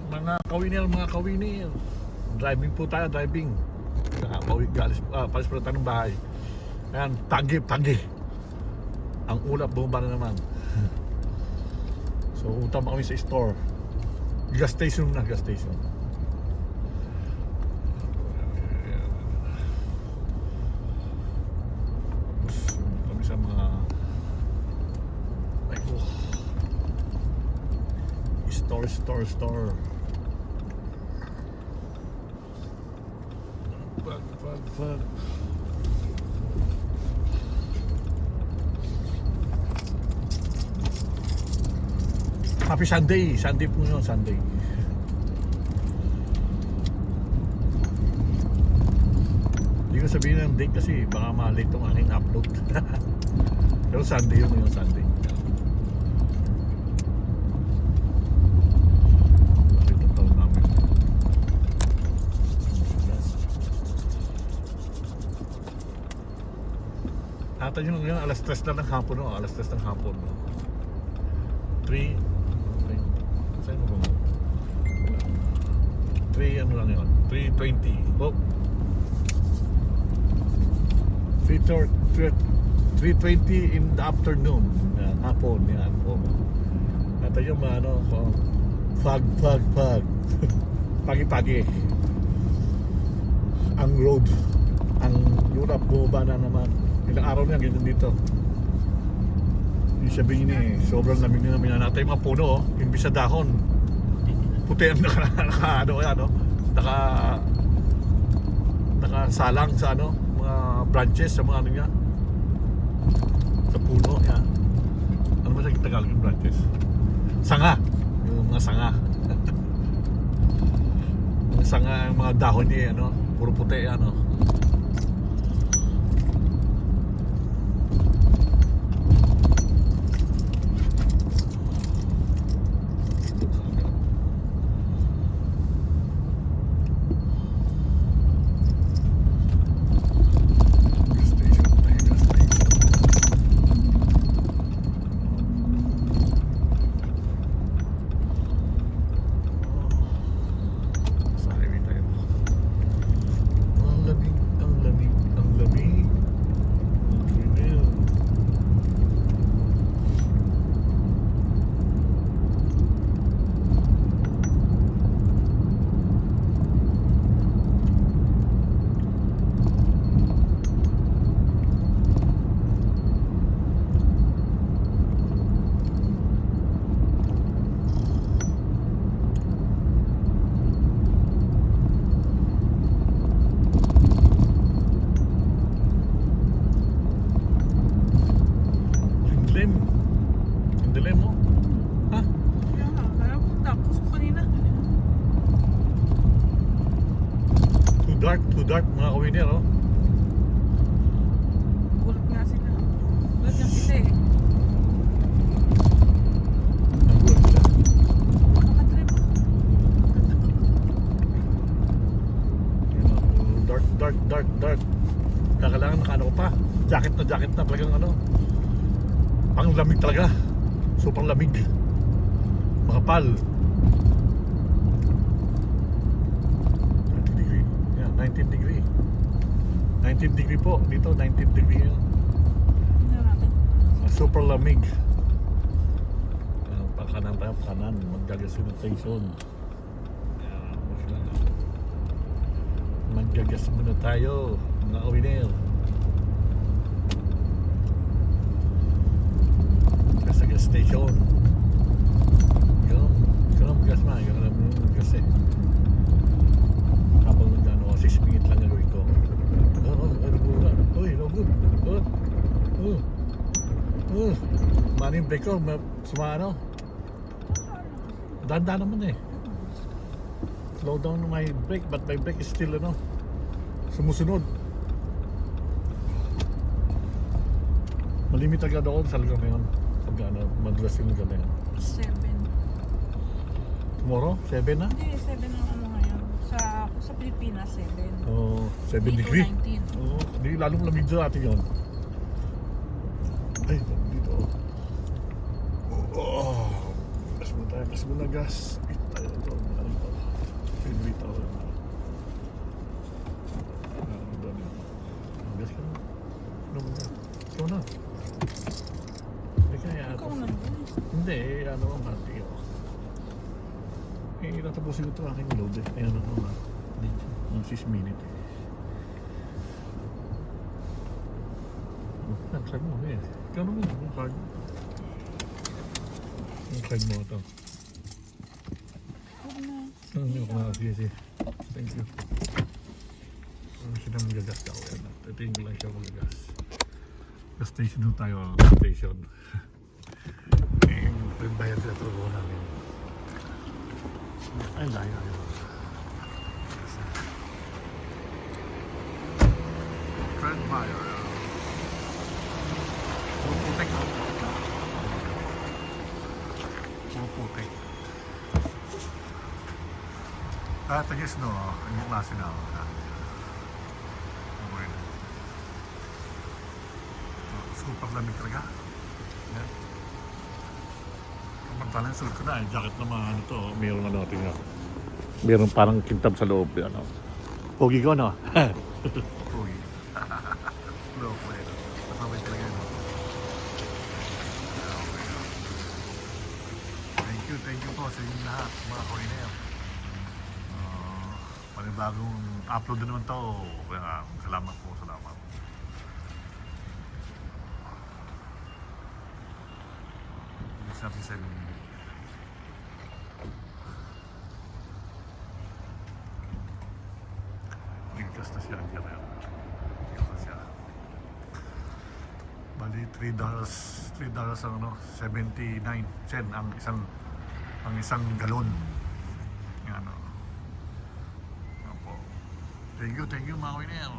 Mga kawinil. Driving po tayo, driving. Palis po tayo ng bahay. Ayan, tagi. Ang ulap, bumaba na naman. So, utama kami sa store. Gas station. Tapos, kami sa mga store. Fuck. Happy Sunday po yun, Sunday. Hindi ko sabihin ng date kasi baka malate itong aking upload. Pero Sunday yun, Sunday. Ata yun ngayon, alas 3 lang ng hapon, no? Alas 3 ng hapon, no? 3 saan mo ba? 3 ano lang yun? 3:20. Oh. 3:20 in the afternoon. Hapon, yan po. Ata yung ano, fog. Pagi. Ang road, ang Europe, bumaba na naman. Ilang araw na ganyan dito. Yung sabihin sobrang lamig na namin. Natay mga puno, imbis sa dahon puti ang nakasalang sa mga branches sa mga niya sa puno yan. Ano ba sa Tagalog yung branches? Sanga. Yung mga sanga. Yung sanga, yung mga dahon niya puro puti Too dark mga kawinir, Gulat nga sila. Gulat nga sila Nagulat sila. Makatrip. Dark. Kailangan nakaano ko pa. Jacket na talagang pang lamig talaga. Super lamig. Makapal. 19 degree po dito, 19 degree yun. Super lamig. Pakanan tayo, maggagas yung station. Maggagas muna tayo mga kawinil. Gas station yun, gas man gas habang 6 minutes lang gagawin ko. Uy, no good. Maning brake ko, sumano. Danda naman slow down my brake, but my brake is still sumusunod. Malimit agad ako sa lugar na yun. Pag madulas yung lugar na yun. 7. Tomorrow? 7 na? Hindi, 7 ang ngayon. Sa Pilipinas, 7. Oh, 7 degree. 19. Oh, hindi lalong lamig doon natin yun. Ay, dito. Gas muna gas. Tayo ito. Favorite ako. Doon yun. Gas ka na. Ano mo na? Ikaw na. Hindi kaya ito. Ikaw nandun. Hindi, ano ang hati ako. Natapusin ko ito aking load eh. Ayan ako nga. Yung 6 minutes eh. Nag-card mo eh. Ikaw naman yung card. Yung card mo ito. Huwag na. Hindi ako na. Sige, sige. Thank you. Siya naman gagas ka ako. Tingin lang siya ako gagas. Gas station doon tayo. Gas station. Yung bayad sa trabaho namin. Ay, layo na yun. Fred Meyer. Puputik ako. Puputik. Tagis no, yung klase na ako. Okay. Super lamig talaga. Yan. Samantalang suot ko na, jacket naman ano to, mayroong ano, tingnan. Mayroong parang kintab sa loob, ano. Pogi ko, no? Pogi. Low play. Masabay talaga yun. Thank you po sa inyo lahat, mga Koreaner. Panibagong upload na naman to. Kaya salamat po, salamat. It's natin 7 minutes. Ligtas na siya. Ligtas na siya. Bali $3 ang ano, 79 cent ang isang galon. Yan ano. Opo. Thank you mga winner.